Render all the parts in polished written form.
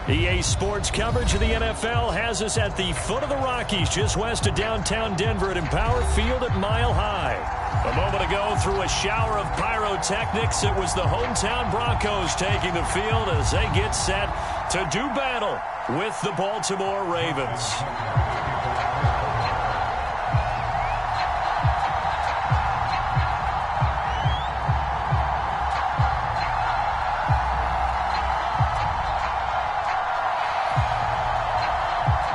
EA Sports coverage of the NFL has us at the foot of the Rockies, just west of downtown Denver at Empower Field at Mile High. A moment ago, through a shower of pyrotechnics, it was the hometown Broncos taking the field as they get set to do battle with the Baltimore Ravens.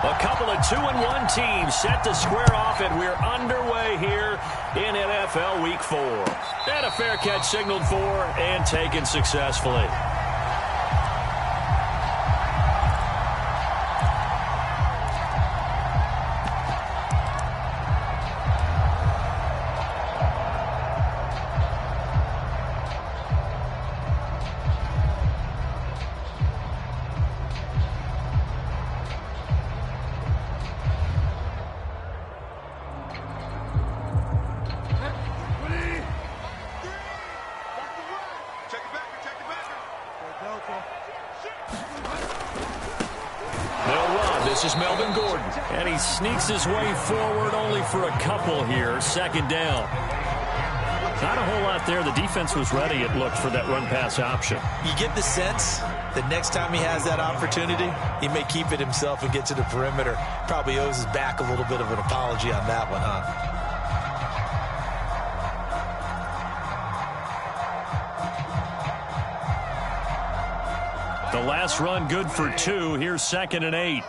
A couple of 2-1 teams set to square off, and we're underway here in NFL Week 4. And a fair catch signaled for and taken successfully. Sneaks his way forward only for a couple here. Second down. Not a whole lot there. The defense was ready, it looked, for that run-pass option. You get the sense that next time he has that opportunity, he may keep it himself and get to the perimeter. Probably owes his back a little bit of an apology on that one, huh? The last run good for 2. Here's 2nd and 8.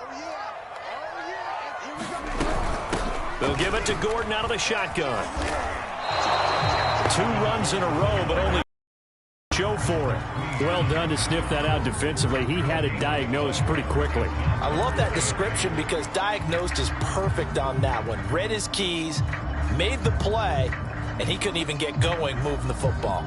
They'll give it to Gordon out of the shotgun. 2 runs in a row, but only show for it. Well done to sniff that out defensively. He had it diagnosed pretty quickly. I love that description because diagnosed is perfect on that one. Read his keys, made the play, and he couldn't even get going moving the football.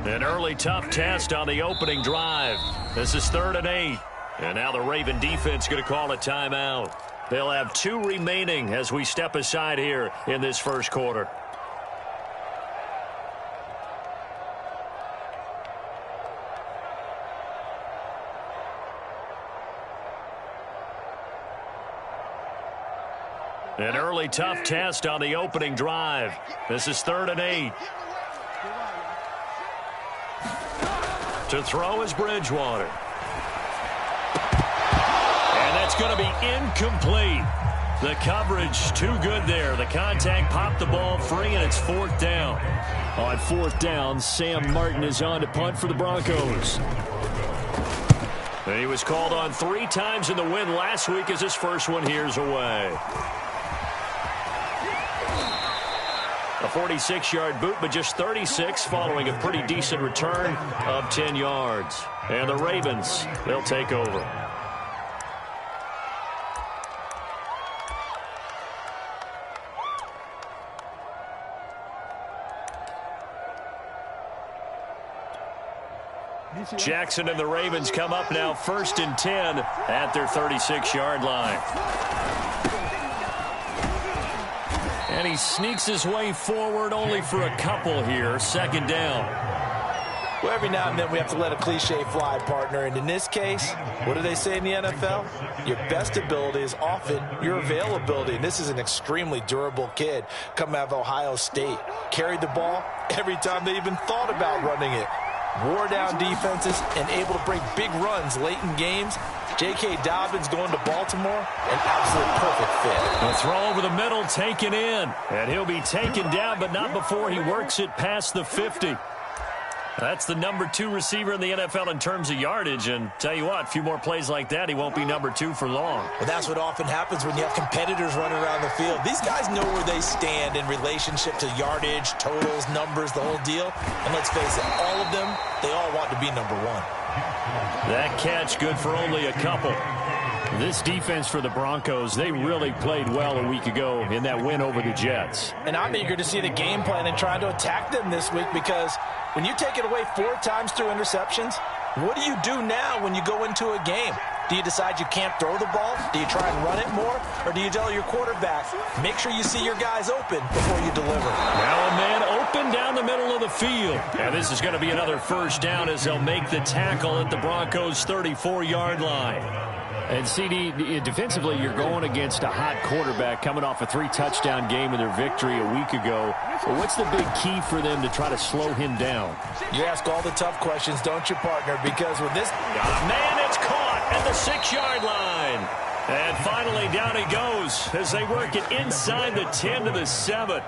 An early tough test on the opening drive. This is 3rd and 8. And now the Raven defense going to call a timeout. They'll have 2 remaining as we step aside here in this first quarter. An early tough test on the opening drive. This is 3rd and 8. To throw is Bridgewater. And that's going to be incomplete. The coverage too good there. The contact popped the ball free, and it's 4th down. On 4th down, Sam Martin is on to punt for the Broncos. And he was called on 3 times in the win last week as his first one here's away. A 46-yard boot, but just 36 following a pretty decent return of 10 yards. And the Ravens, they'll take over. Jackson and the Ravens come up now 1st and 10 at their 36-yard line. And he sneaks his way forward only for a couple here. 2nd down. Well, every now and then we have to let a cliche fly, partner. And in this case, what do they say in the NFL? Your best ability is often your availability. And this is an extremely durable kid coming out of Ohio State. Carried the ball every time they even thought about running it. Wore down defenses and able to break big runs late in games. J.K. Dobbins going to Baltimore, an absolute perfect fit. A throw over the middle, taken in. And he'll be taken down, but not before he works it past the 50. That's the number 2 receiver in the NFL in terms of yardage. And tell you what, a few more plays like that, he won't be number 2 for long. Well, that's what often happens when you have competitors running around the field. These guys know where they stand in relationship to yardage, totals, numbers, the whole deal. And let's face it, all of them, they all want to be number 1. That catch good for only a couple. This defense for the Broncos, they really played well a week ago in that win over the Jets. And I'm eager to see the game plan and try to attack them this week, because when you take it away 4 times through interceptions, what do you do now when you go into a game? Do you decide you can't throw the ball? Do you try and run it more? Or do you tell your quarterback, make sure you see your guys open before you deliver? Now a man open down the middle of the field. And this is going to be another first down as they'll make the tackle at the Broncos' 34-yard line. And, CD, defensively, you're going against a hot quarterback coming off a 3-touchdown game in their victory a week ago. But what's the big key for them to try to slow him down? You ask all the tough questions, don't you, partner? Because with this... Man, it's caught at the 6-yard line. And finally, down he goes as they work it inside the 10 to the 7.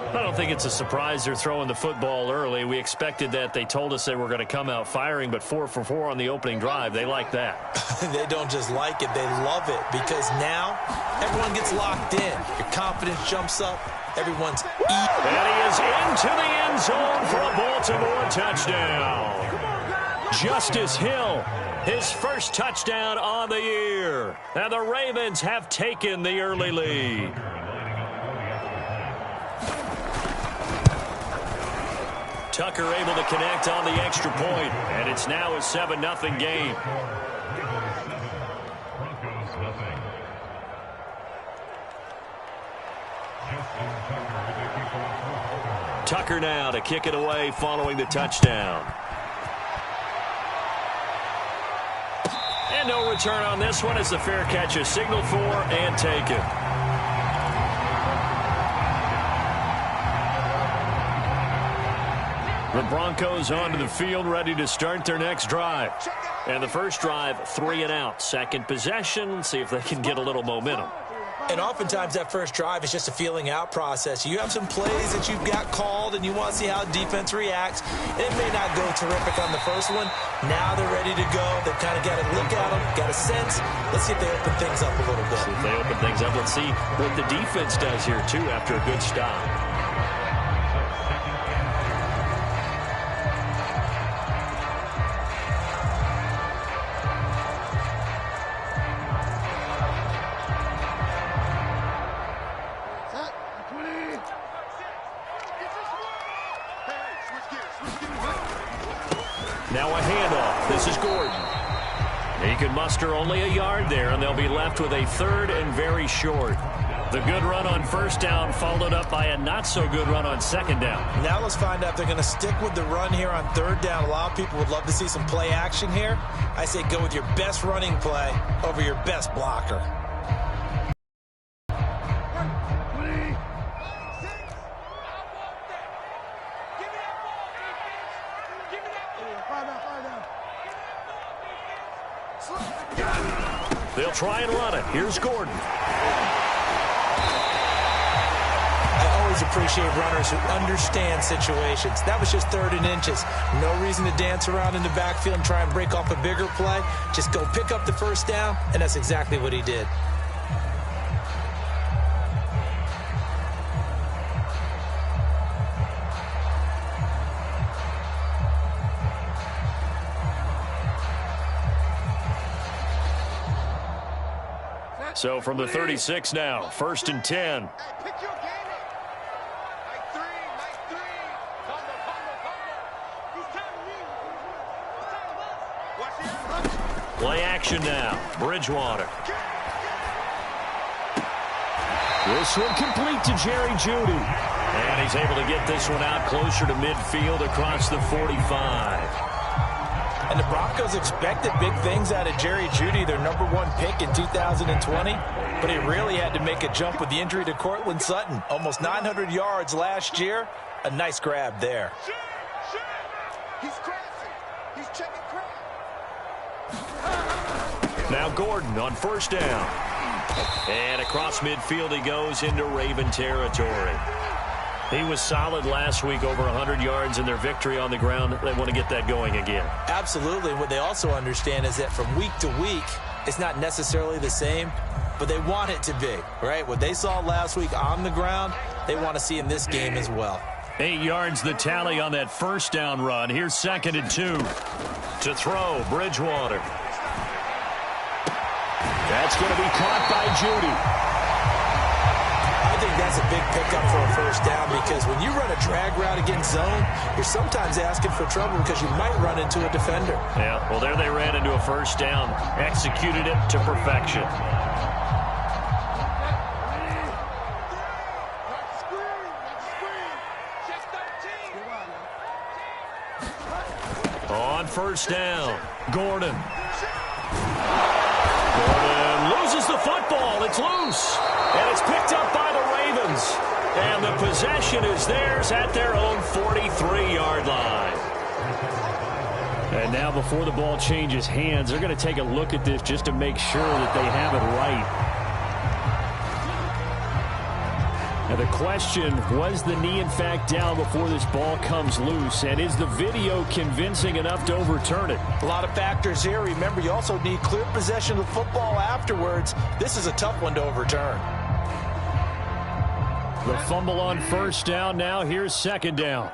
I don't think it's a surprise they're throwing the football early. We expected that. They told us they were going to come out firing, but 4 for 4 on the opening drive. They like that. They don't just like it, they love it, because now everyone gets locked in. Your confidence jumps up. Everyone's eating. And he is into the end zone for a Baltimore touchdown. Justice Hill, his first touchdown on the year. And the Ravens have taken the early lead. Tucker able to connect on the extra point, and it's now a 7-0 game. Tucker now to kick it away following the touchdown. And no return on this one as the fair catch is signaled for and taken. The Broncos onto the field, ready to start their next drive. And the first drive, 3 and out. Second possession, see if they can get a little momentum. And oftentimes that first drive is just a feeling out process. You have some plays that you've got called and you want to see how defense reacts. It may not go terrific on the first one. Now they're ready to go. They've kind of got to look at them, got a sense. Let's see if they open things up a little bit. See if they open things up. Let's see what the defense does here, too, after a good stop. Now a handoff. This is Gordon. He can muster only a yard there, and they'll be left with a third and very short. The good run on first down followed up by a not-so-good run on second down. Now let's find out if they're going to stick with the run here on third down. A lot of people would love to see some play action here. I say go with your best running play over your best blocker. They'll try and run it. Here's Gordon. I always appreciate runners who understand situations. That was just 3rd and inches. No reason to dance around in the backfield and try and break off a bigger play. Just go pick up the first down, and that's exactly what he did. So from the 36 now, 1st and 10. Play action now. Bridgewater. This one complete to Jerry Jeudy. And he's able to get this one out closer to midfield across the 45. And the Broncos expected big things out of Jerry Jeudy, their #1 pick in 2020. But he really had to make a jump with the injury to Cortland Sutton. Almost 900 yards last year. A nice grab there. He's crazy. He's checking crap. Now Gordon on first down. And across midfield he goes into Raven territory. He was solid last week, over 100 yards in their victory on the ground. They want to get that going again. Absolutely. What they also understand is that from week to week, it's not necessarily the same, but they want it to be, right? What they saw last week on the ground, they want to see in this game as well. 8 yards the tally on that first down run. Here's 2nd and 2. To throw, Bridgewater. That's going to be caught by Jeudy. I think that's that's a big pickup for a first down, because when you run a drag route against zone, you're sometimes asking for trouble because you might run into a defender. Yeah, well, there they ran into a first down. Executed it to perfection. On first down, Gordon loses the football. It's loose, and it's picked up by the Ravens. And the possession is theirs at their own 43-yard line. And now before the ball changes hands, they're going to take a look at this just to make sure that they have it right. Now the question, was the knee in fact down before this ball comes loose? And is the video convincing enough to overturn it? A lot of factors here. Remember, you also need clear possession of the football afterwards. This is a tough one to overturn. The fumble on first down. Now here's second down.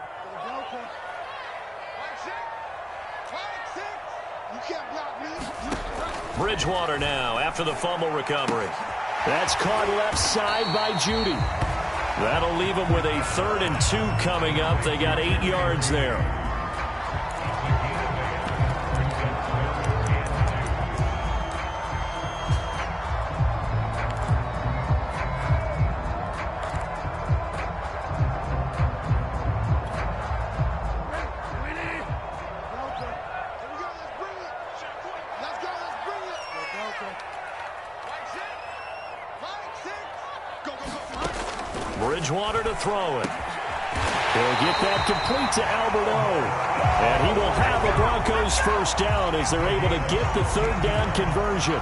Bridgewater now after the fumble recovery. That's caught left side by Judy. That'll leave them with a 3rd and 2 coming up. They got 8 yards there. Bridgewater to throw it. He'll get that complete to Albert O. And he will have a Broncos first down as they're able to get the 3rd down conversion.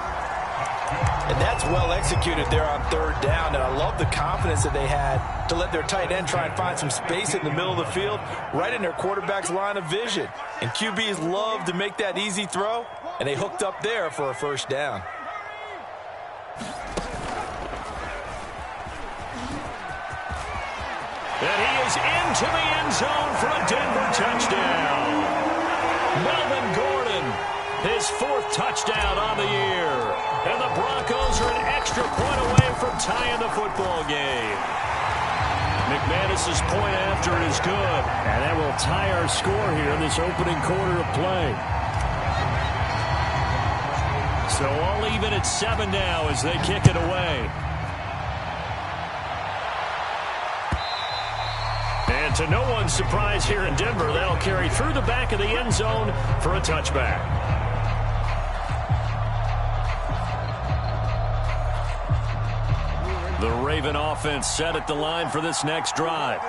And that's well executed there on 3rd down. And I love the confidence that they had to let their tight end try and find some space in the middle of the field, right in their quarterback's line of vision. And QBs love to make that easy throw, and they hooked up there for a first down. And he is into the end zone for a Denver touchdown. Melvin Gordon, his 4th touchdown on the year. And the Broncos are an extra point away from tying the football game. McManus's point after is good. And that will tie our score here in this opening quarter of play. So all even at 7 now as they kick it away. And to no one's surprise here in Denver, that'll carry through the back of the end zone for a touchback. The Raven offense set at the line for this next drive.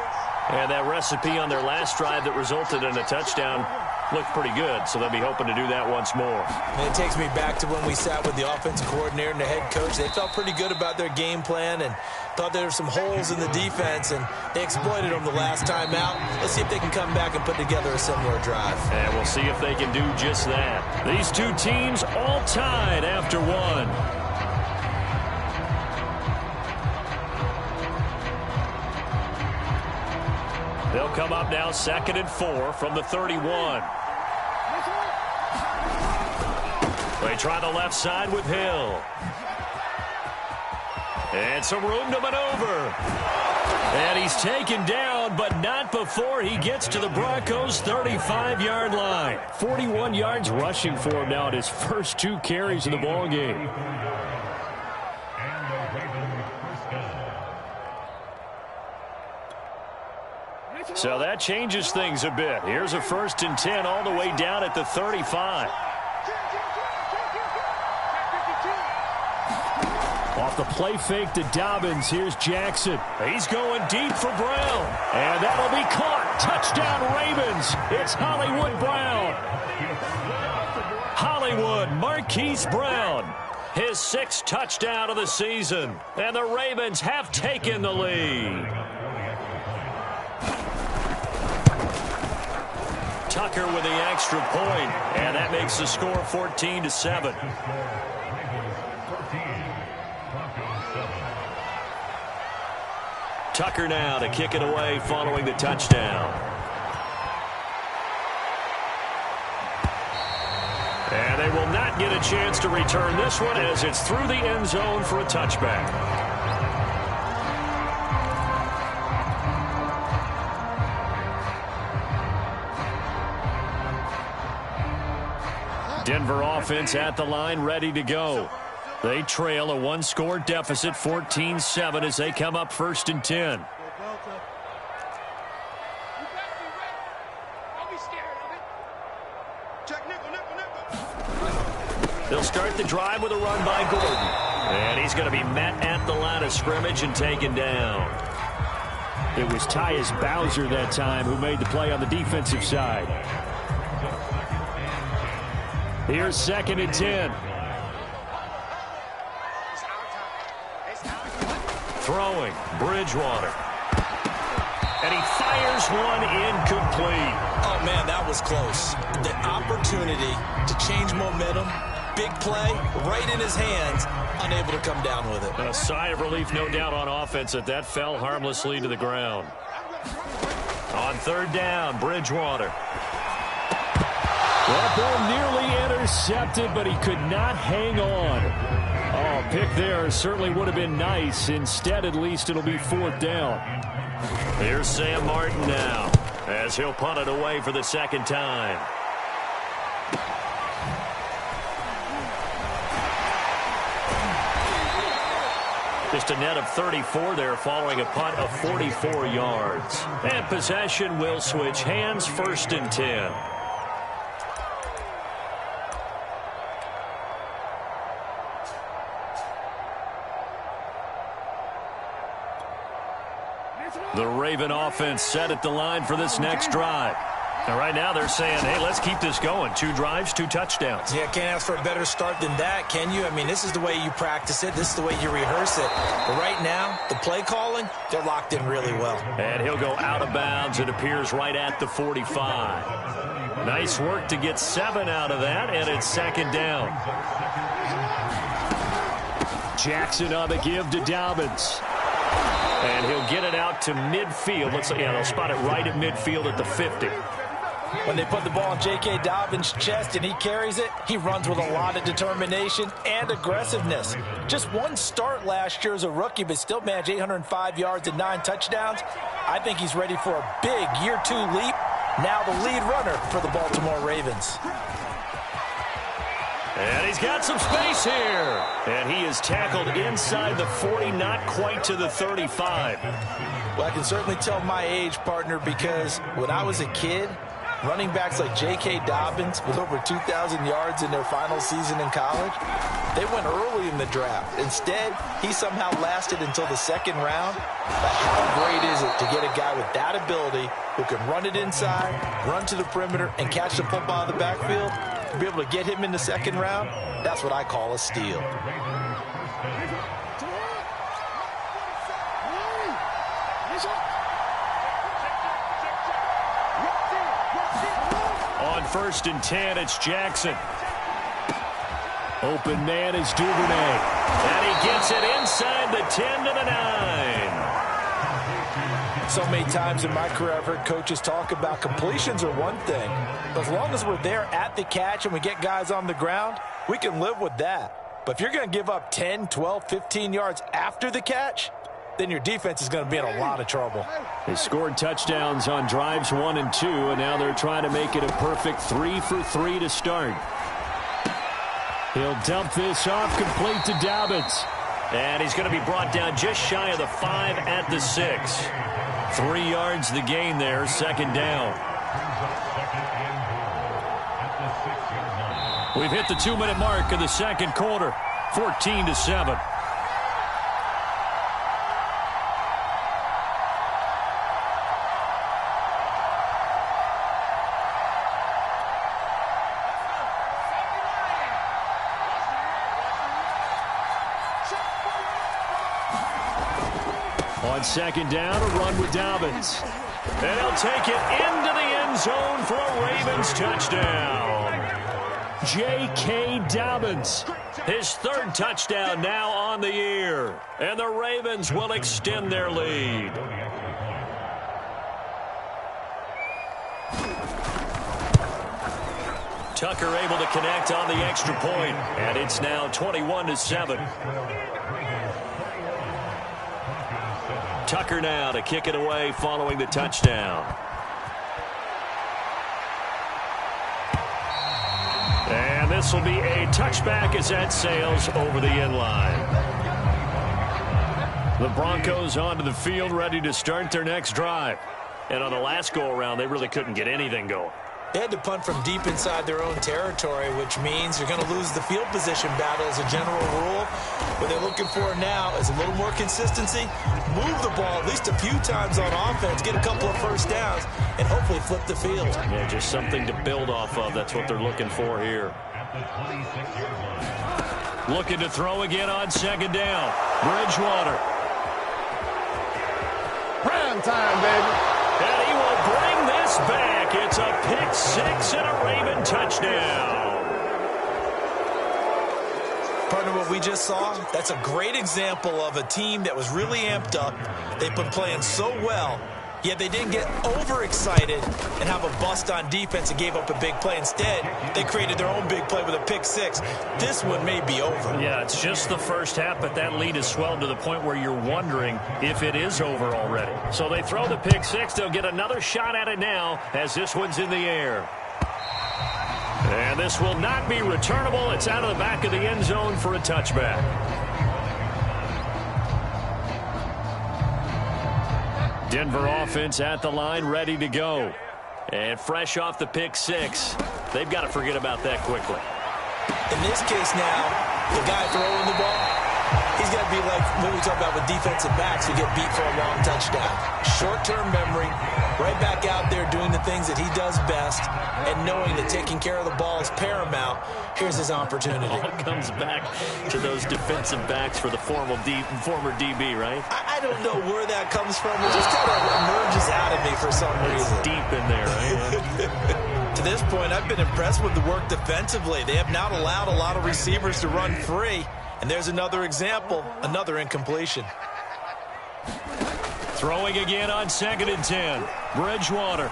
And that recipe on their last drive that resulted in a touchdown looked pretty good, so they'll be hoping to do that once more. And it takes me back to when we sat with the offensive coordinator and the head coach. They felt pretty good about their game plan and thought there were some holes in the defense, and they exploited them the last time out. Let's see if they can come back and put together a similar drive. And we'll see if they can do just that. These two teams all tied after 1. They'll come up now 2nd and 4 from the 31. They try the left side with Hill. And some room to maneuver. And he's taken down, but not before he gets to the Broncos' 35-yard line. 41 yards rushing for him now at his first 2 carries of the ballgame. So that changes things a bit. Here's a 1st and 10 all the way down at the 35. Off the play fake to Dobbins, here's Jackson. He's going deep for Brown. And that'll be caught. Touchdown Ravens. It's Hollywood Brown. Hollywood Marquise Brown. His 6th touchdown of the season. And the Ravens have taken the lead. Tucker with the extra point, and that makes the score 14-7. Tucker now to kick it away following the touchdown. And they will not get a chance to return this one as it's through the end zone for a touchback. Denver offense at the line, ready to go. They trail a one-score deficit, 14-7, as they come up 1st and 10. They'll start the drive with a run by Gordon. And he's going to be met at the line of scrimmage and taken down. It was Tyus Bowser that time who made the play on the defensive side. Here's 2nd and 10. Throwing, Bridgewater. And he fires one incomplete. Oh, man, that was close. The opportunity to change momentum, big play, right in his hands, unable to come down with it. A sigh of relief, no doubt, on offense that fell harmlessly to the ground. On 3rd down, Bridgewater. That ball nearly intercepted, but he could not hang on. Oh, pick there certainly would have been nice. Instead, at least, it'll be 4th down. Here's Sam Martin now, as he'll punt it away for the 2nd time. Just a net of 34 there following a punt of 44 yards. And possession will switch hands, 1st and 10. The Raven offense set at the line for this next drive. And right now they're saying, hey, let's keep this going. 2 drives, 2 touchdowns. Yeah, can't ask for a better start than that, can you? I mean, this is the way you practice it. This is the way you rehearse it. But right now, the play calling, they're locked in really well. And he'll go out of bounds. It appears right at the 45. Nice work to get 7 out of that, and it's 2nd down. Jackson on the give to Dobbins. And he'll get it out to midfield. They'll spot it right at midfield at the 50. When they put the ball in J.K. Dobbins' chest and he carries it, he runs with a lot of determination and aggressiveness. Just 1 start last year as a rookie, but still managed 805 yards and 9 touchdowns. I think he's ready for a big year 2 leap. Now the lead runner for the Baltimore Ravens. And he's got some space here. And he is tackled inside the 40, not quite to the 35. Well, I can certainly tell my age, partner, because when I was a kid, running backs like J.K. Dobbins with over 2,000 yards in their final season in college, they went early in the draft. Instead, he somehow lasted until the 2nd round. But how great is it to get a guy with that ability who can run it inside, run to the perimeter, and catch the football out of the backfield? To be able to get him in the 2nd round, that's what I call a steal. On 1st and 10, it's Jackson. Open man is Duvernay. And he gets it inside the 10 to the 9. So many times in my career, I've heard coaches talk about completions are one thing. But as long as we're there at the catch and we get guys on the ground, we can live with that. But if you're going to give up 10, 12, 15 yards after the catch, then your defense is going to be in a lot of trouble. They scored touchdowns on drives 1 and 2, and now they're trying to make it a perfect 3 for 3 to start. He'll dump this off, complete to Dobbins. And he's going to be brought down just shy of the 5 at the 6. 3 yards the gain there, 2nd down. We've hit the 2-minute mark of the 2nd quarter, 14-7. On 2nd down, a run with Dobbins. And he'll take it into the end zone for a Ravens touchdown. J.K. Dobbins, his 3rd touchdown now on the year. And the Ravens will extend their lead. Tucker able to connect on the extra point. And it's now 21-7. Tucker now to kick it away following the touchdown. And this will be a touchback as that sails over the end line. The Broncos onto the field, ready to start their next drive. And on the last go-around, they really couldn't get anything going. They had to punt from deep inside their own territory, which means you're going to lose the field position battle as a general rule. What they're looking for now is a little more consistency, move the ball at least a few times on offense, get a couple of first downs, and hopefully flip the field. Yeah, just something to build off of. That's what they're looking for here. Looking to throw again on second down. Bridgewater. Prime time, baby. And he will bring this back. It's a pick six and a Raven touchdown. Partner, what we just saw, that's a great example of a team that was really amped up. They've been playing so well, yet they didn't get overexcited and have a bust on defense and gave up a big play. Instead, they created their own big play with a pick six. This one may be over. Yeah, it's just the first half, but that lead has swelled to the point where you're wondering if it is over already. So they throw the pick six. They'll get another shot at it now as this one's in the air. And this will not be returnable. It's out of the back of the end zone for a touchback. Denver offense at the line, ready to go. And fresh off the pick six, they've got to forget about that quickly. In this case now, the guy throwing the ball, he's got to be like what we talk about with defensive backs who get beat for a long touchdown. Short-term memory, right back out there doing the things that he does best, and knowing that taking care of the ball is paramount. Here's his opportunity. All comes back to those defensive backs for the former DB, right? I don't know where that comes from. It just kind of emerges out of me for some reason. It's deep in there, right? To this point, I've been impressed with the work defensively. They have not allowed a lot of receivers to run free. And there's another example, another incompletion. Throwing again on 2nd and 10. Bridgewater.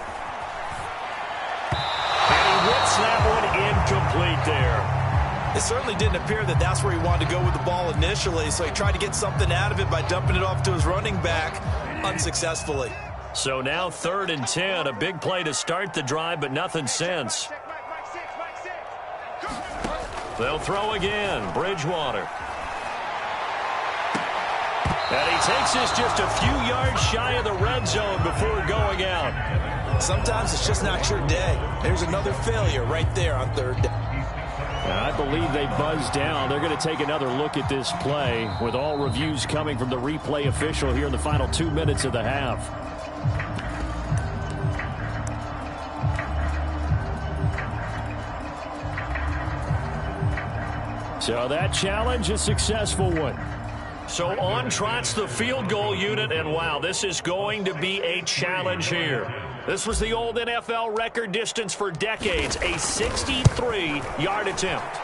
And he whips that one incomplete there. It certainly didn't appear that that's where he wanted to go with the ball initially, so he tried to get something out of it by dumping it off to his running back unsuccessfully. So now 3rd and 10, a big play to start the drive, but nothing since. They'll throw again. Bridgewater. And he takes this just a few yards shy of the red zone before going out. Sometimes it's just not your day. There's another failure right there on 3rd down. I believe they buzzed down. They're going to take another look at this play with all reviews coming from the replay official here in the final 2 minutes of the half. So that challenge, a successful one. So on trots the field goal unit, and wow, this is going to be a challenge here. This was the old NFL record distance for decades, a 63-yard attempt.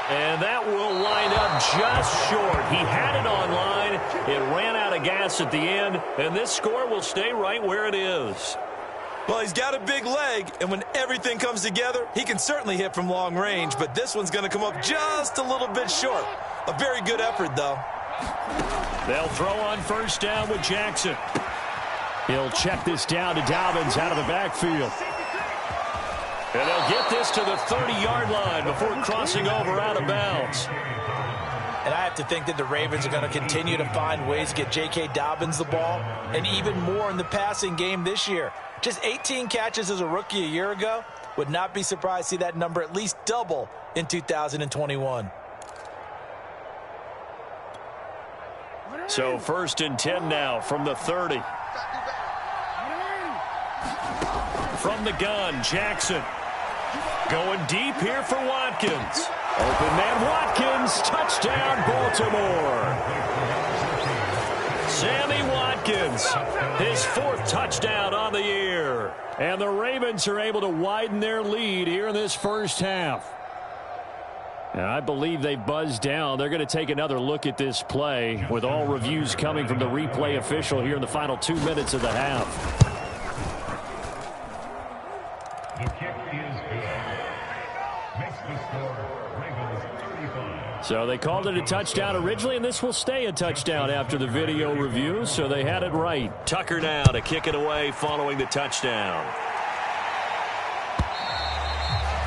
And that will line up just short. He had it on line. It ran out of gas at the end, and this score will stay right where it is. Well, he's got a big leg, and when everything comes together, he can certainly hit from long range, but this one's going to come up just a little bit short. A very good effort, though. They'll throw on 1st down with Jackson. He'll check this down to Dobbins out of the backfield. And they'll get this to the 30-yard line before crossing over out of bounds. And I have to think that the Ravens are going to continue to find ways to get J.K. Dobbins the ball, and even more in the passing game this year. Just 18 catches as a rookie a year ago. Would not be surprised to see that number at least double in 2021. So 1st and 10 now from the 30. From the gun, Jackson. Going deep here for Watkins. Open man Watkins. Touchdown, Baltimore. Sammy Watkins. His 4th touchdown on the year. And the Ravens are able to widen their lead here in this first half. And I believe they buzzed down. They're going to take another look at this play with all reviews coming from the replay official here in the final 2 minutes of the half. The kick is good. Makes the score Ravens 35. So they called it a touchdown originally, and this will stay a touchdown after the video review, so they had it right. Tucker now to kick it away following the touchdown.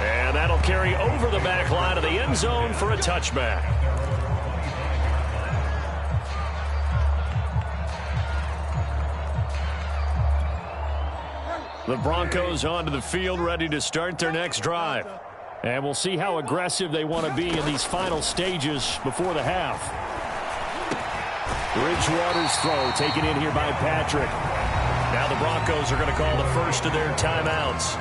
And that'll carry over the back line of the end zone for a touchback. The Broncos onto the field, ready to start their next drive. And we'll see how aggressive they want to be in these final stages before the half. Bridgewater's throw taken in here by Patrick. Now the Broncos are going to call the first of their timeouts,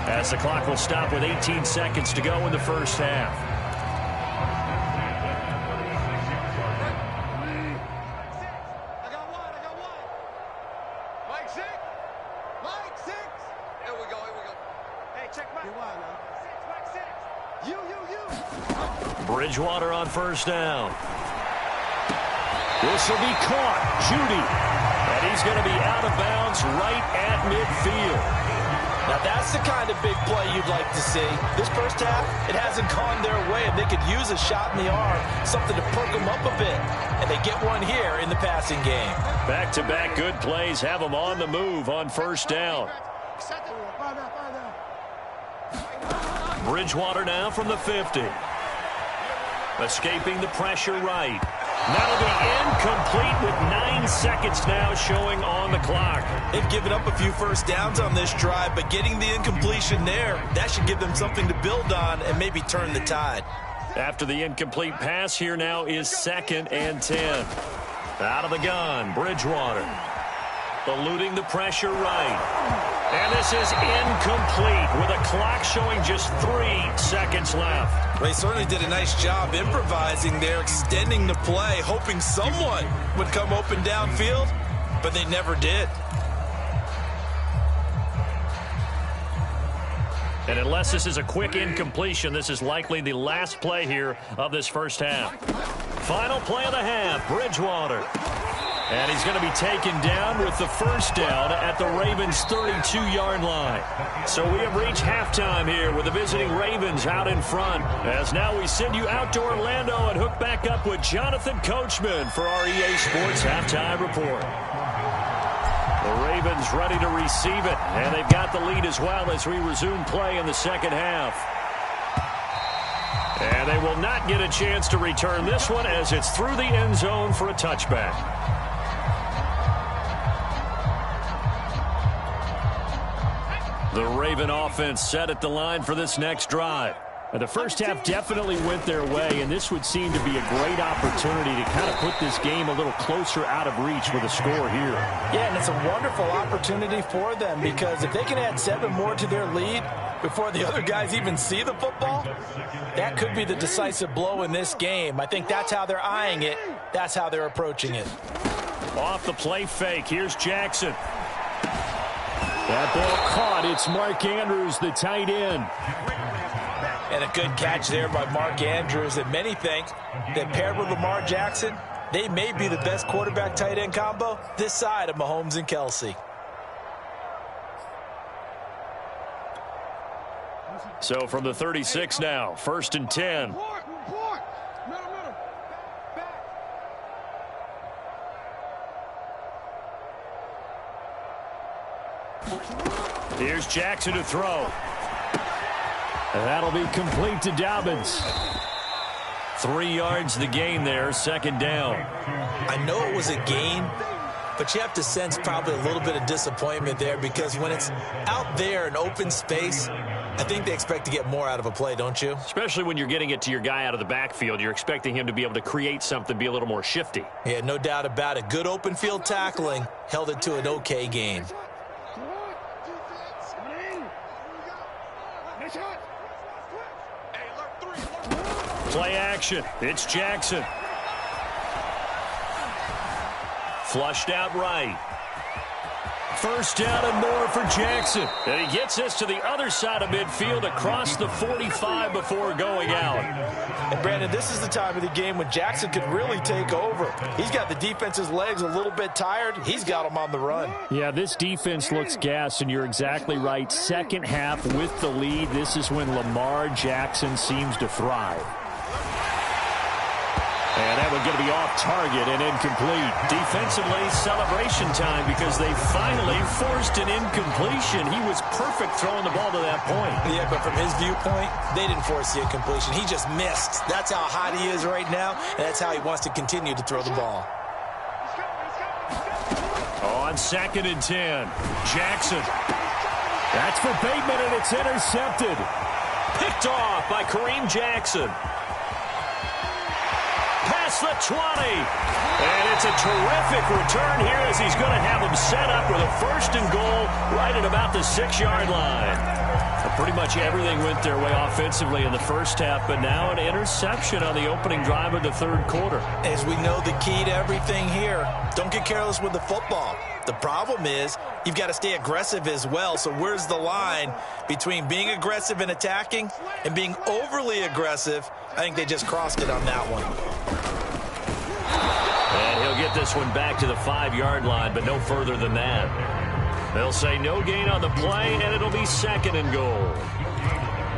as the clock will stop with 18 seconds to go in the first half. I got one. Mike six. Here we go. Hey, check Mike. You. Bridgewater on first down. This will be caught. Judy. And he's going to be out of bounds right at midfield. Now that's the kind of big play you'd like to see. This first half, it hasn't gone their way, and they could use a shot in the arm, something to perk them up a bit. And they get one here in the passing game. Back-to-back good plays have them on the move on first down. Bridgewater now from the 50. Escaping the pressure right. That'll be incomplete with 9 seconds now showing on the clock. They've given up a few first downs on this drive, but getting the incompletion there, that should give them something to build on and maybe turn the tide. After the incomplete pass, here now is 2nd and 10. Out of the gun, Bridgewater. Eluding the pressure right. And this is incomplete with a clock showing just 3 seconds left. They certainly did a nice job improvising there, extending the play, hoping someone would come open downfield, but they never did. And unless this is a quick incompletion, this is likely the last play here of this first half. Final play of the half, Bridgewater. And he's going to be taken down with the first down at the Ravens' 32-yard line. So we have reached halftime here with the visiting Ravens out in front. As now we send you out to Orlando and hook back up with Jonathan Coachman for our EA Sports Halftime Report. The Ravens ready to receive it, and they've got the lead as well as we resume play in the second half. And they will not get a chance to return this one as it's through the end zone for a touchback. The Raven offense set at the line for this next drive. And the first half definitely went their way, and this would seem to be a great opportunity to kind of put this game a little closer out of reach with a score here. Yeah, and it's a wonderful opportunity for them, because if they can add 7 more to their lead before the other guys even see the football, that could be the decisive blow in this game. I think that's how they're eyeing it. That's how they're approaching it. Off the play fake, here's Jackson. That ball caught. It's Mark Andrews, the tight end. And a good catch there by Mark Andrews. And many think that paired with Lamar Jackson, they may be the best quarterback-tight end combo this side of Mahomes and Kelsey. So from the 36 now, 1st and 10. Here's Jackson to throw. And that'll be complete to Dobbins. 3 yards the gain there, 2nd down. I know it was a gain, but you have to sense probably a little bit of disappointment there, because when it's out there in open space, I think they expect to get more out of a play, don't you? Especially when you're getting it to your guy out of the backfield. You're expecting him to be able to create something, be a little more shifty. Yeah, no doubt about it. Good open field tackling held it to an okay gain. Play action. It's Jackson. Flushed out right. 1st down and more for Jackson. And he gets us to the other side of midfield across the 45 before going out. And Brandon, this is the time of the game when Jackson could really take over. He's got the defense's legs a little bit tired. He's got them on the run. Yeah, this defense looks gassed, and you're exactly right. Second half with the lead, this is when Lamar Jackson seems to thrive. And that one going to be off target and incomplete. Defensively, celebration time because they finally forced an incompletion. He was perfect throwing the ball to that point. Yeah, but from his viewpoint, they didn't force the incompletion. He just missed. That's how hot he is right now, and that's how he wants to continue to throw the ball. On 2nd and 10, Jackson. That's for Bateman, and it's intercepted. Picked off by Kareem Jackson. Past the 20. And it's a terrific return here as he's going to have him set up with a 1st and goal right at about the 6-yard line. Pretty much everything went their way offensively in the first half, but now an interception on the opening drive of the 3rd quarter. As we know, the key to everything here, don't get careless with the football. The problem is you've got to stay aggressive as well. So where's the line between being aggressive and attacking and being overly aggressive? I think they just crossed it on that one. And he'll get this one back to the 5-yard line, but no further than that. They'll say no gain on the play, and it'll be 2nd and goal.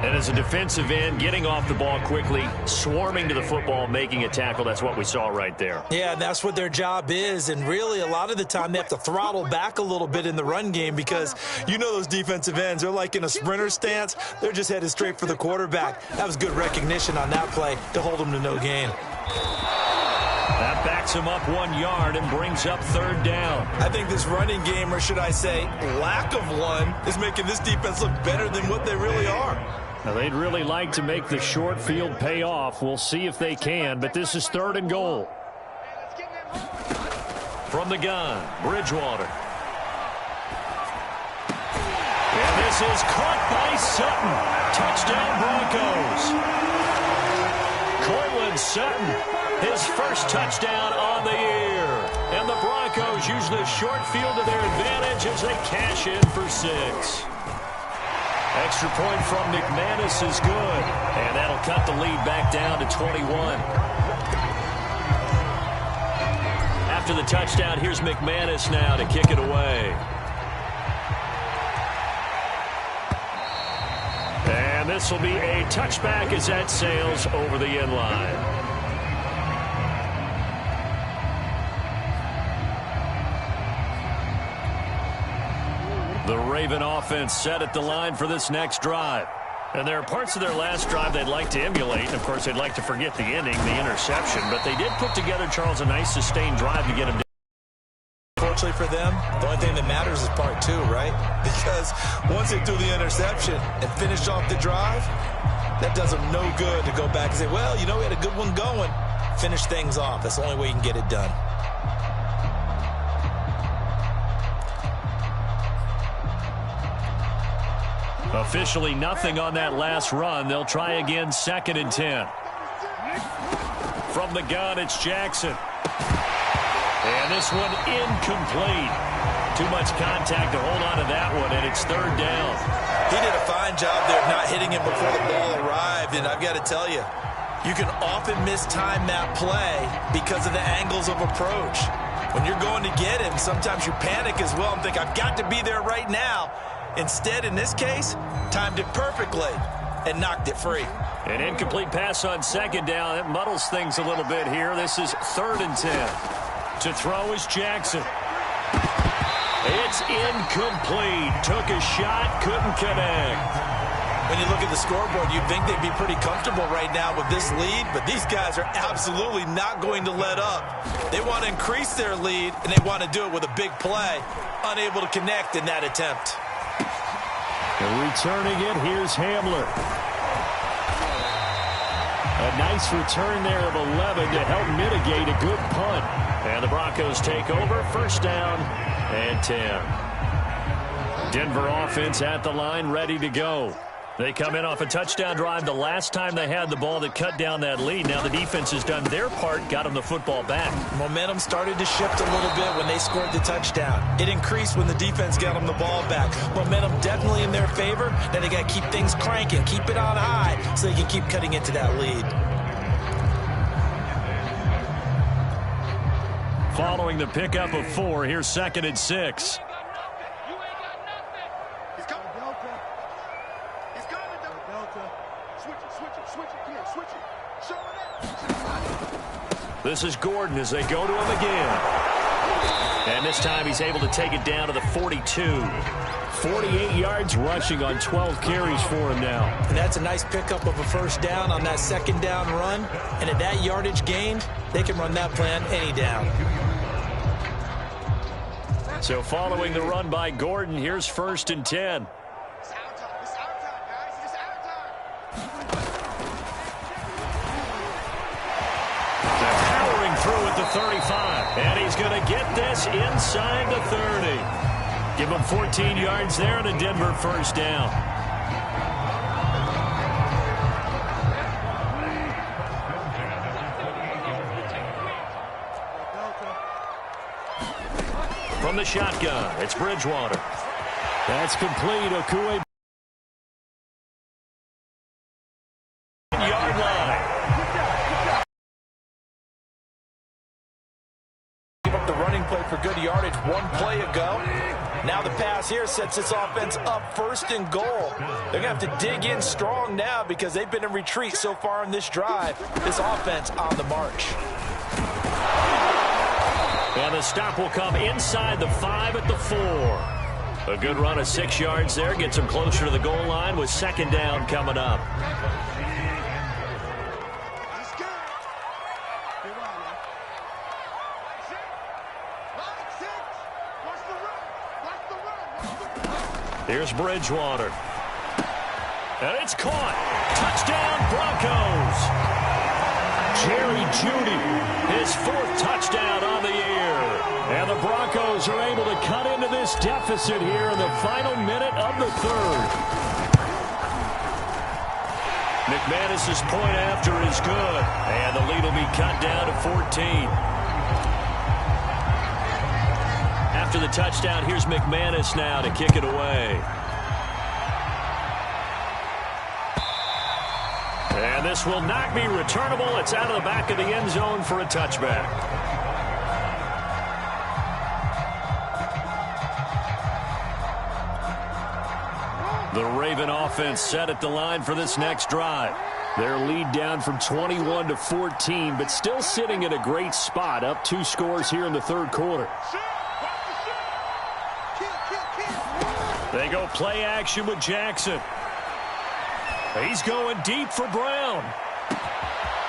And as a defensive end, getting off the ball quickly, swarming to the football, making a tackle, that's what we saw right there. Yeah, that's what their job is, and really a lot of the time they have to throttle back a little bit in the run game because you know those defensive ends, they're like in a sprinter stance. They're just headed straight for the quarterback. That was good recognition on that play to hold them to no gain. That backs him up 1 yard and brings up 3rd down. I think this running game, or should I say lack of one, is making this defense look better than what they really are. Now, they'd really like to make the short field pay off. We'll see if they can, but this is 3rd and goal. From the gun, Bridgewater. And this is caught by Sutton. Touchdown, Broncos. Cortland Sutton, his first touchdown on the year. And the Broncos use the short field to their advantage as they cash in for 6. Extra point from McManus is good. And that'll cut the lead back down to 21. After the touchdown, here's McManus now to kick it away. And this will be a touchback as that sails over the end line. The Raven offense set at the line for this next drive. And there are parts of their last drive they'd like to emulate. And, of course, they'd like to forget the ending, the interception. But they did put together, Charles, a nice sustained drive to get him down. Unfortunately for them, the only thing that matters is part 2, right? Because once they threw the interception and finished off the drive, that does them no good to go back and say, well, you know, we had a good one going. Finish things off. That's the only way you can get it done. Officially nothing on that last run. They'll try again 2nd and 10. From the gun, it's Jackson. And this one incomplete. Too much contact to hold on to that one, and it's 3rd down. He did a fine job there of not hitting him before the ball arrived, and I've got to tell you, you can often mistime that play because of the angles of approach. When you're going to get him, sometimes you panic as well and think, I've got to be there right now. Instead, in this case, timed it perfectly and knocked it free. An incomplete pass on 2nd down. It muddles things a little bit here. This is 3rd and 10. To throw is Jackson. It's incomplete. Took a shot, couldn't connect. When you look at the scoreboard, you'd think they'd be pretty comfortable right now with this lead, but these guys are absolutely not going to let up. They want to increase their lead, and they want to do it with a big play. Unable to connect in that attempt. And returning it, here's Hamler. A nice return there of 11 to help mitigate a good punt. And the Broncos take over, 1st down and 10. Denver offense at the line, ready to go. They come in off a touchdown drive the last time they had the ball that cut down that lead. Now the defense has done their part, got them the football back. Momentum started to shift a little bit when they scored the touchdown. It increased when the defense got them the ball back. Momentum definitely in their favor. Now they got to keep things cranking, keep it on high so they can keep cutting into that lead. Following the pickup of 4, here's 2nd and 6. This is Gordon as they go to him again. And this time he's able to take it down to the 42. 48 yards rushing on 12 carries for him now. And that's a nice pickup of a first down on that second down run. And at that yardage gained, they can run that plan any down. So following the run by Gordon, here's 1st and 10. It's our time. It's our time, guys. It's our time. They're powering through at the 35. And he's going to get this inside the 30. Give him 14 yards there and a Denver first down. From the shotgun, it's Bridgewater. That's complete. Okue. Yard line. Gave up the running play for good yardage one play ago. Now the pass here sets this offense up 1st and goal. They're going to have to dig in strong now because they've been in retreat so far in this drive. This offense on the march. And the stop will come inside the 5 at the 4. A good run of 6 yards there. Gets him closer to the goal line with 2nd down coming up. He's good. Good run, man. Line 6. Watch the run. Watch the run. Watch the run. Here's Bridgewater. And it's caught. Touchdown, Broncos. Jerry Jeudy, his 4th touchdown on the year. And the Broncos are able to cut into this deficit here in the final minute of the 3rd. McManus's point after is good. And the lead will be cut down to 14. After the touchdown, here's McManus now to kick it away. And this will not be returnable. It's out of the back of the end zone for a touchback. The Raven offense set at the line for this next drive. Their lead down from 21 to 14, but still sitting in a great spot, up 2 scores here in the 3rd quarter. They go play action with Jackson. He's going deep for Brown.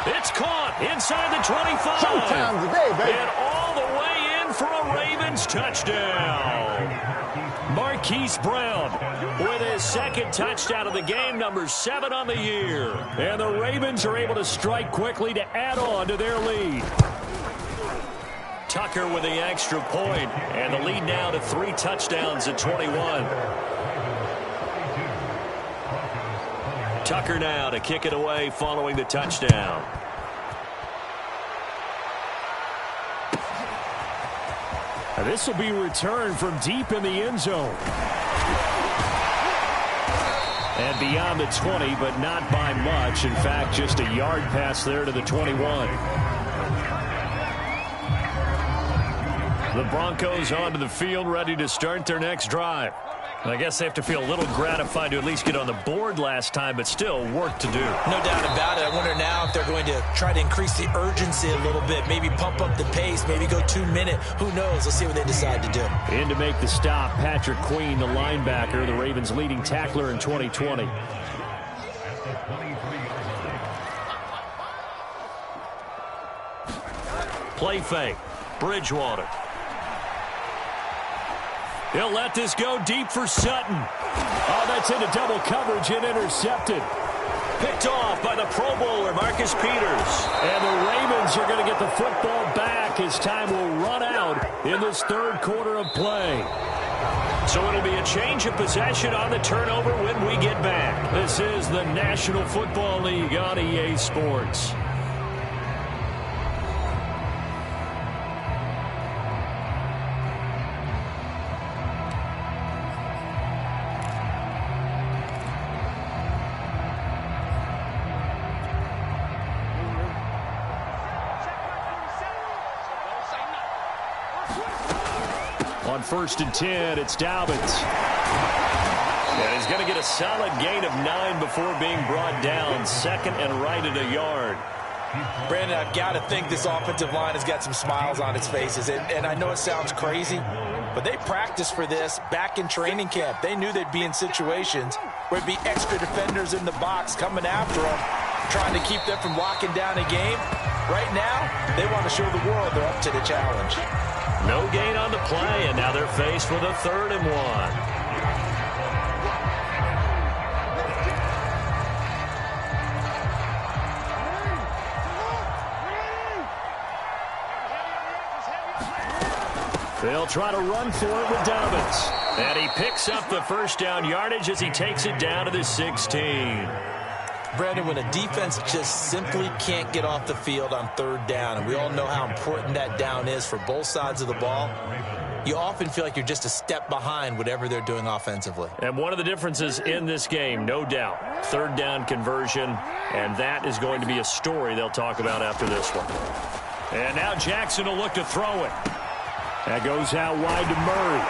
It's caught inside the 25. Showtime today, baby. And all the way in for a Ravens touchdown. Marquise Brown with his 2nd touchdown of the game, number 7 on the year. And the Ravens are able to strike quickly to add on to their lead. Tucker with the extra point, and the lead now to 3 touchdowns at 21. Tucker now to kick it away following the touchdown. And this will be returned from deep in the end zone. And beyond the 20, but not by much. In fact, just a yard pass there to the 21. The Broncos onto the field, ready to start their next drive. I guess they have to feel a little gratified to at least get on the board last time, but still work to do. No doubt about it. I wonder now if they're going to try to increase the urgency a little bit, maybe pump up the pace, maybe go 2-minute. Who knows? Let's see what they decide to do. In to make the stop, Patrick Queen, the linebacker, the Ravens' leading tackler in 2020. Play fake. Bridgewater. He'll let this go deep for Sutton. Oh, that's into double coverage and intercepted. Picked off by the Pro Bowler, Marcus Peters. And the Ravens are going to get the football back as time will run out in this 3rd quarter of play. So it'll be a change of possession on the turnover when we get back. This is the National Football League on EA Sports. On 1st and 10, it's Dobbins. And he's going to get a solid gain of 9 before being brought down. 2nd and right at a yard. Brandon, I've got to think this offensive line has got some smiles on its faces. And I know it sounds crazy, but they practiced for this back in training camp. They knew they'd be in situations where it'd be extra defenders in the box coming after them, trying to keep them from locking down a game. Right now, they want to show the world they're up to the challenge. No gain on the play, and now they're faced with a 3rd and 1. They'll try to run for it with Dobbins. And he picks up the first down yardage as he takes it down to the 16. Brandon, when a defense just simply can't get off the field on 3rd down, and we all know how important that down is for both sides of the ball, you often feel like you're just a step behind whatever they're doing offensively. And one of the differences in this game, no doubt, 3rd down conversion, and that is going to be a story they'll talk about after this one. And now Jackson will look to throw it. That goes out wide to Murray.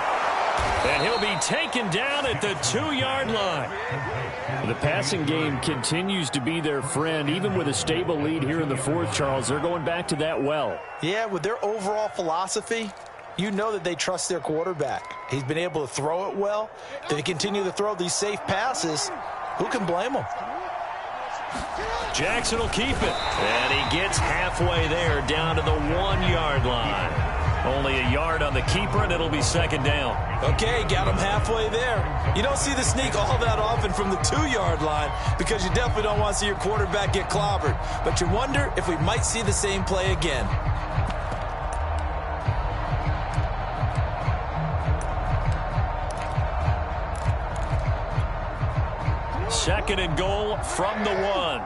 And he'll be taken down at the 2-yard line. The passing game continues to be their friend, even with a stable lead here in the 4th, Charles. They're going back to that well. Yeah, with their overall philosophy, you know that they trust their quarterback. He's been able to throw it well. They continue to throw these safe passes. Who can blame them? Jackson will keep it. And he gets halfway there, down to the 1-yard line. Only a yard on the keeper, and it'll be 2nd down. Okay, got him halfway there. You don't see the sneak all that often from the 2-yard line because you definitely don't want to see your quarterback get clobbered. But you wonder if we might see the same play again. Second and goal from the 1.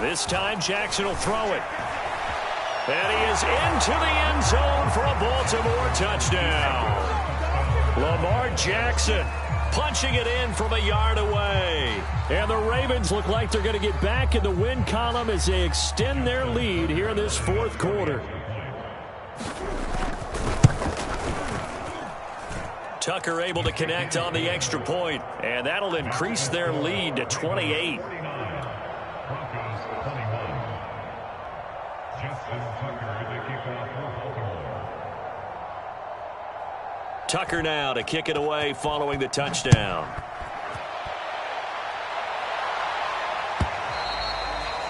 This time, Jackson will throw it. And he is into the end zone for a Baltimore touchdown. Lamar Jackson punching it in from a yard away. And the Ravens look like they're going to get back in the win column as they extend their lead here in this 4th quarter. Tucker able to connect on the extra point, and that'll increase their lead to 28. Tucker now to kick it away following the touchdown.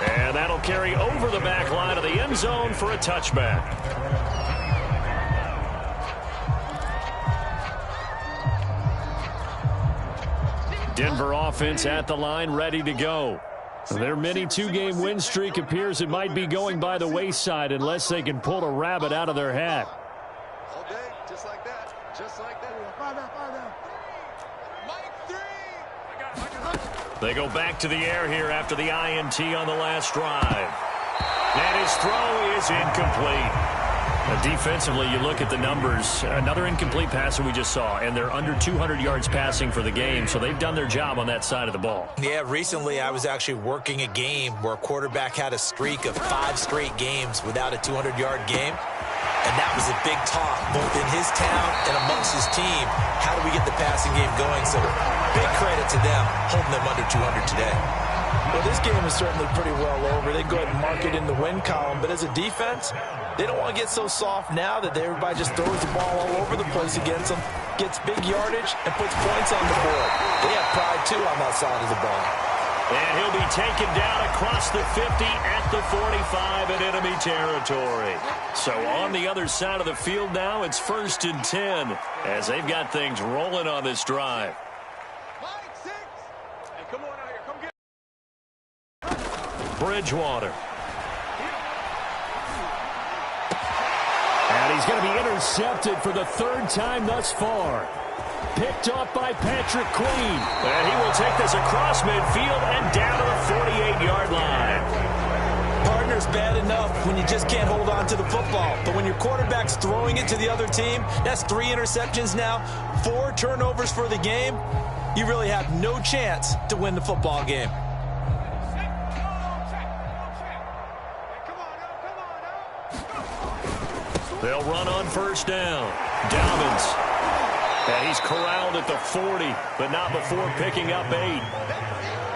And that'll carry over the back line of the end zone for a touchback. Denver offense at the line, ready to go. Their mini 2-game win streak appears it might be going by the wayside unless they can pull a rabbit out of their hat. All day, just like that. Just like that. Fire down. Mike 3. I got it. They go back to the air here after the INT on the last drive. And his throw is incomplete. Defensively, you look at the numbers. Another incomplete pass that we just saw, and they're under 200 yards passing for the game, so they've done their job on that side of the ball. Yeah, recently I was actually working a game where a quarterback had a streak of 5 straight games without a 200-yard game. And that was a big talk, both in his town and amongst his team. How do we get the passing game going? So big credit to them, holding them under 200 today. Well, this game is certainly pretty well over. They go ahead and mark it in the win column. But as a defense, they don't want to get so soft now that everybody just throws the ball all over the place against them, gets big yardage, and puts points on the board. They have pride, too, on that side of the ball. And he'll be taken down across the 50 at the 45 in enemy territory. So on the other side of the field now, it's 1st and 10 as they've got things rolling on this drive. Mike 6. Hey, come on out here. Come get Bridgewater. And he's going to be intercepted for the 3rd time thus far. Picked off by Patrick Queen. And he will take this across midfield and down to the 48-yard line. Partner's bad enough when you just can't hold on to the football. But when your quarterback's throwing it to the other team, that's 3 interceptions now, 4 turnovers for the game. You really have no chance to win the football game. They'll run on 1st down. Dobbins. And he's corralled at the 40, but not before picking up 8.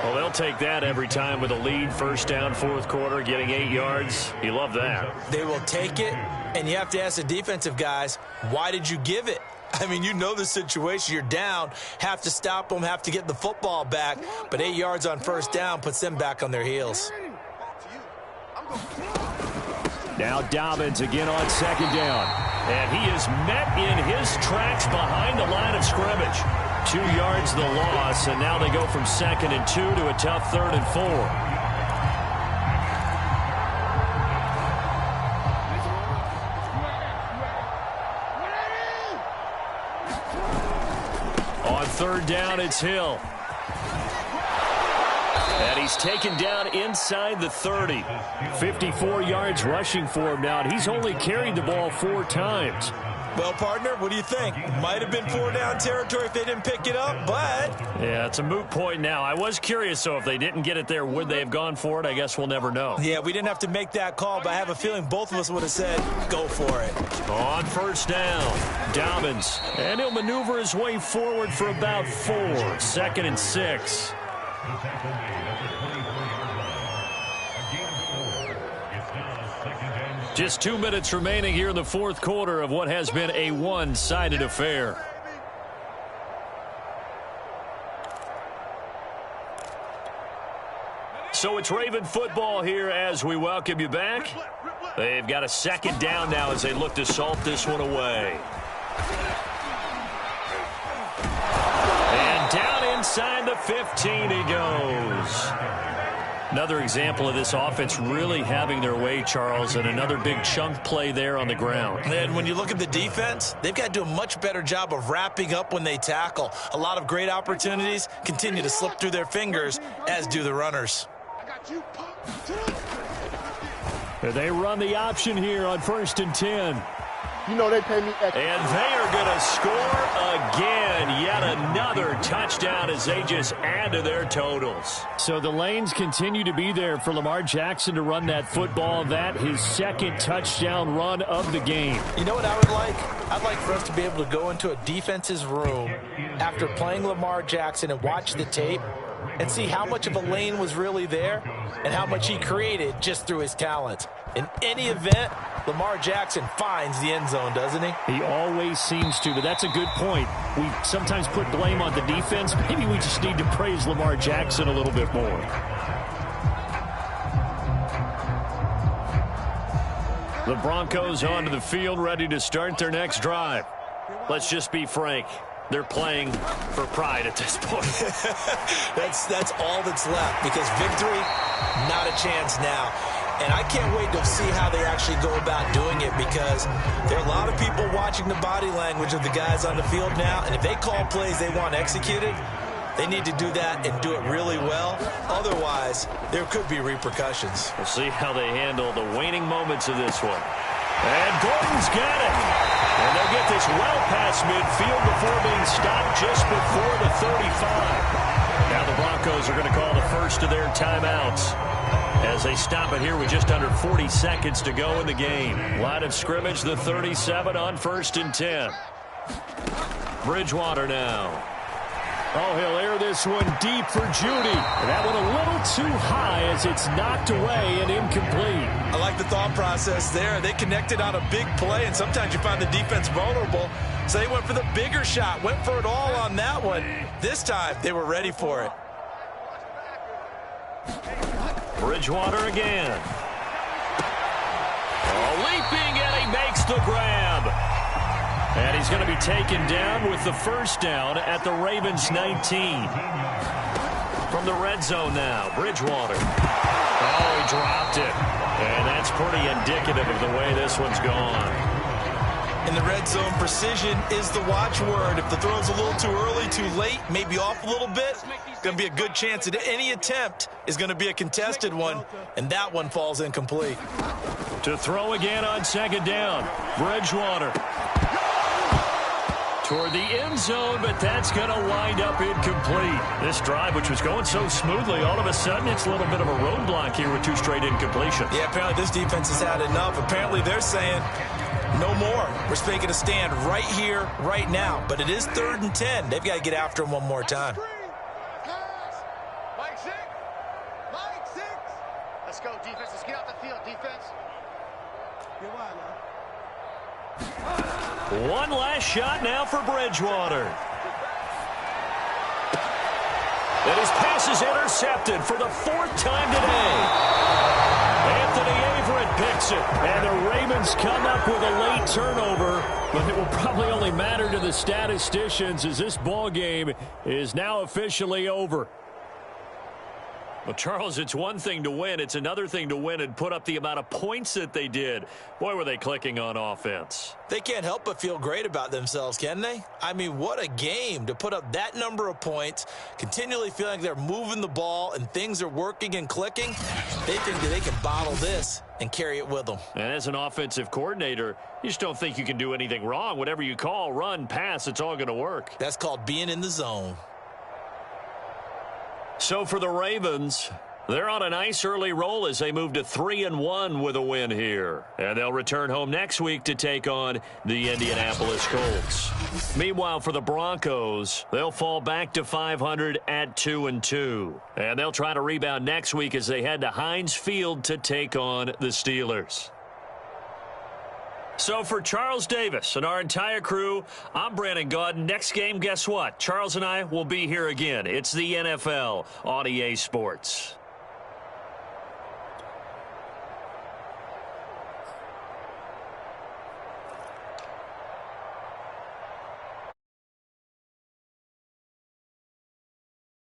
Well, they'll take that every time with a lead, first down, fourth quarter, getting 8 yards. You love that. They will take it, and you have to ask the defensive guys, why did you give it? I mean, you know the situation. You're down, have to stop them, have to get the football back, but 8 yards on first down puts them back on their heels. Now Dobbins again on second down. And he is met in his tracks behind the line of scrimmage. 2 yards the loss, and now they go from 2nd and 2 to a tough 3rd and 4. On 3rd down, it's Hill. And he's taken down inside the 30. 54 yards rushing for him now, and he's only carried the ball 4 times. Well, partner, what do you think? Might have been 4-down territory if they didn't pick it up, but... Yeah, it's a moot point now. I was curious, so if they didn't get it there, would they have gone for it? I guess we'll never know. Yeah, we didn't have to make that call, but I have a feeling both of us would have said, go for it. On first down, Dobbins. And he'll maneuver his way forward for about 4. 2nd and 6. Just 2 minutes remaining here in the fourth quarter of what has been a one-sided affair. So it's Raven football here as we welcome you back. They've got a 2nd down now as they look to salt this one away. And down inside the 15 he goes. Another example of this offense really having their way, Charles, and another big chunk play there on the ground. And when you look at the defense, they've got to do a much better job of wrapping up when they tackle. A lot of great opportunities continue to slip through their fingers, as do the runners. They run the option here on 1st and 10. You know they pay me extra. And they are going to score again. Yet another touchdown as they just add to their totals. So the lanes continue to be there for Lamar Jackson to run that football. That his 2nd touchdown run of the game. You know what I would like? I'd like for us to be able to go into a defense's room after playing Lamar Jackson and watch the tape and see how much of a lane was really there and how much he created just through his talent. In any event, Lamar Jackson finds the end zone, doesn't he? He always seems to, but that's a good point. We sometimes put blame on the defense. Maybe we just need to praise Lamar Jackson a little bit more. The Broncos onto the field, ready to start their next drive. Let's just be frank. They're playing for pride at this point. That's all that's left, because victory, not a chance now. And I can't wait to see how they actually go about doing it, because there are a lot of people watching the body language of the guys on the field now, and if they call plays they want executed, they need to do that and do it really well. Otherwise, there could be repercussions. We'll see how they handle the waning moments of this one. And Gordon's got it. And they'll get this well past midfield before being stopped just before the 35. Now the Broncos are going to call the first of their timeouts as they stop it here with just under 40 seconds to go in the game. Line of scrimmage, the 37 on 1st and 10. Bridgewater now. Oh, he'll air this one deep for Judy. That one a little too high as it's knocked away and incomplete. I like the thought process there. They connected on a big play, and sometimes you find the defense vulnerable. So they went for the bigger shot, went for it all on that one. This time, they were ready for it. Bridgewater again. Oh, leaping, and he makes the grab. And he's going to be taken down with the first down at the Ravens 19. From the red zone now, Bridgewater. Oh, he dropped it. And that's pretty indicative of the way this one's gone. In the red zone, precision is the watchword. If the throw's a little too early, too late, maybe off a little bit, going to be a good chance that any attempt is going to be a contested one, and that one falls incomplete. To throw again on 2nd down, Bridgewater. Toward the end zone, but that's going to wind up incomplete. This drive, which was going so smoothly, all of a sudden it's a little bit of a roadblock here with 2 straight incompletions. Yeah, apparently this defense has had enough. Apparently they're saying, no more. We're making a stand right here, right now. But it is 3rd and 10. They've got to get after him one more time. Mike, defense. One last shot now for Bridgewater. And his pass is intercepted for the 4th time today. Anthony Averett picks it. And the Ravens come up with a late turnover. But it will probably only matter to the statisticians as this ball game is now officially over. Well, Charles, it's one thing to win. It's another thing to win and put up the amount of points that they did. Boy, were they clicking on offense. They can't help but feel great about themselves, can they? I mean, what a game to put up that number of points, continually feeling they're moving the ball and things are working and clicking. They think that they can bottle this and carry it with them. And as an offensive coordinator, you just don't think you can do anything wrong. Whatever you call, run, pass, it's all going to work. That's called being in the zone. So for the Ravens, they're on a nice early roll as they move to 3-1 with a win here. And they'll return home next week to take on the Indianapolis Colts. Meanwhile, for the Broncos, they'll fall back to 500 at 2-2. And they'll try to rebound next week as they head to Heinz Field to take on the Steelers. So for Charles Davis and our entire crew, I'm Brandon Gaudin. Next game, guess what? Charles and I will be here again. It's the NFL on EA Sports.